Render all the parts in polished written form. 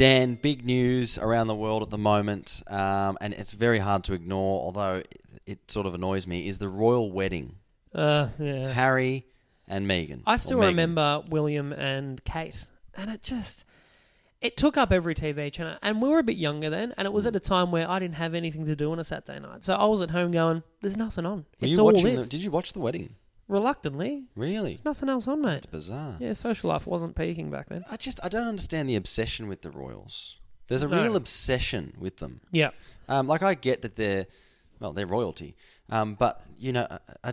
Dan, big news around the world at the moment, and it's very hard to ignore, although it sort of annoys me, is the royal wedding. Yeah. Harry and Meghan. I still remember William and Kate, and it took up every TV channel. And we were a bit younger then, and it was at a time where I didn't have anything to do on a Saturday night. So I was at home going, there's nothing on. It's all this. Did you watch the wedding? Reluctantly. Really? Nothing else on, mate. It's bizarre. Yeah, social life wasn't peaking back then. I don't understand the obsession with the royals. There's a real obsession with them. Yeah. Like I get that they're royalty. But I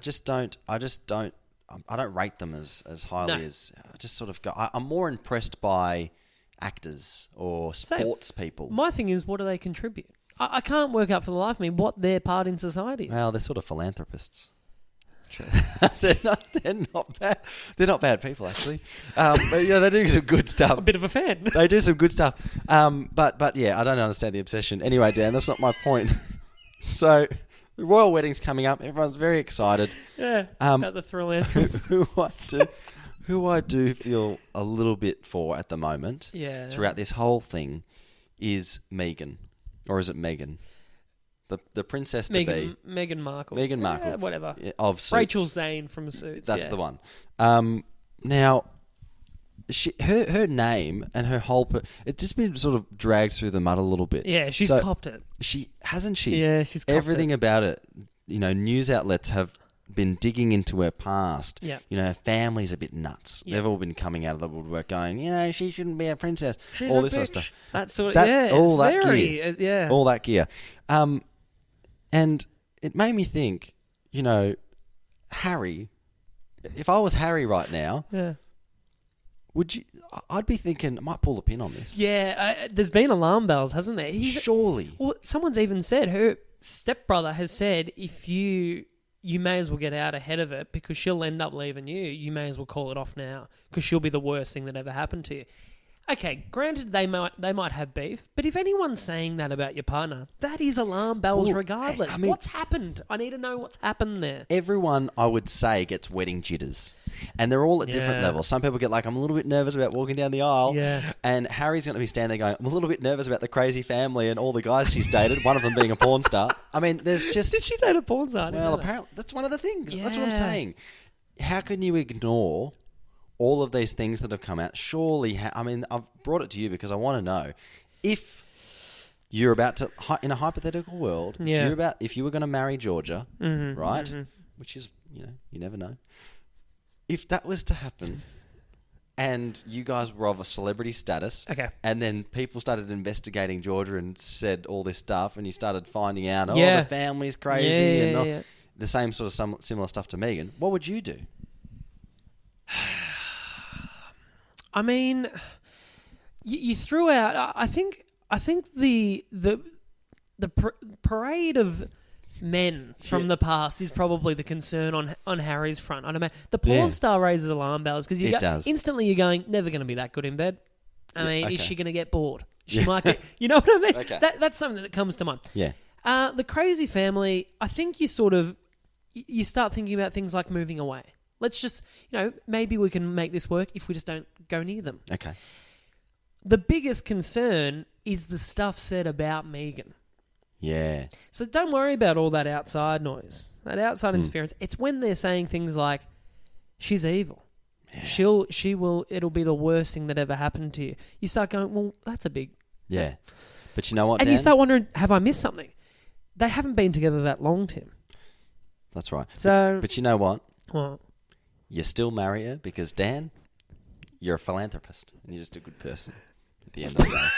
don't rate them as highly as I just sort of go. I'm more impressed by actors or sports people. My thing is, what do they contribute? I can't work out for the life of me what their part in society is. Well, they're sort of philanthropists. they're not bad. They're not bad people, actually. But they do some good stuff. A bit of a fan. They do some good stuff. But yeah, I don't understand the obsession. Anyway, Dan, that's not my point. So the royal wedding's coming up. Everyone's very excited. Yeah. About the philanthropy. Who I do feel a little bit for at the moment. Yeah. Throughout this whole thing, is Meghan, or is it Meghan? The princess to be. Meghan Markle. Meghan Markle. Yeah, whatever. Of Suits. Rachel Zane from Suits. That's the one. Now, her name and her whole... it's just been sort of dragged through the mud a little bit. Yeah, she's copped it. Hasn't she? Yeah, she's copped Everything about it. News outlets have been digging into her past. Yeah. Her family's a bit nuts. Yeah. They've all been coming out of the woodwork going, she shouldn't be a princess. She's all a this sort bitch. of stuff. That sort of... all that very... gear. yeah. All that gear. And it made me think, Harry, if I was Harry right now, Yeah. I'd be thinking, I might pull the pin on this. Yeah, there's been alarm bells, hasn't there? Surely. Well, someone's even said, her stepbrother has said, if you may as well get out ahead of it because she'll end up leaving you. You may as well call it off now because she'll be the worst thing that ever happened to you. Okay, granted they might have beef, but if anyone's saying that about your partner, that is alarm bells regardless. What's happened? I need to know what's happened there. Everyone, I would say, gets wedding jitters. And they're all at different levels. Some people get I'm a little bit nervous about walking down the aisle. Yeah. And Harry's going to be standing there going, I'm a little bit nervous about the crazy family and all the guys she's dated, one of them being a porn star. I mean, there's just... Did she date a porn star? Well, apparently, that's one of the things. Yeah. That's what I'm saying. How can you ignore all of these things that have come out? Surely, I've brought it to you because I want to know if you're about to, in a hypothetical world, if you were going to marry Georgia, right? Mm-hmm. Which is, you never know. If that was to happen and you guys were of a celebrity status, and then people started investigating Georgia and said all this stuff, and you started finding out, the family's crazy, the same sort of similar stuff to Meghan, what would you do? I mean, you threw out. I think the parade of men from the past is probably the concern on Harry's front. I don't know. The porn star raises alarm bells because instantly you're going, never going to be that good in bed. I mean, is she going to get bored? She might get. You know what I mean? Okay. That's something that comes to mind. Yeah. The crazy family. I think you start thinking about things like moving away. Let's just, maybe we can make this work if we just don't go near them. Okay. The biggest concern is the stuff said about Meghan. Yeah. So don't worry about all that outside noise, that outside interference. It's when they're saying things like, she's evil. Yeah. It'll be the worst thing that ever happened to you. You start going, well, that's a big... Yeah. But you know what, And Dan? you start wondering, have I missed something? They haven't been together that long, Tim. That's right. So... But you know what? What? You still marry her because, Dan, you're a philanthropist and you're just a good person at the end of the day.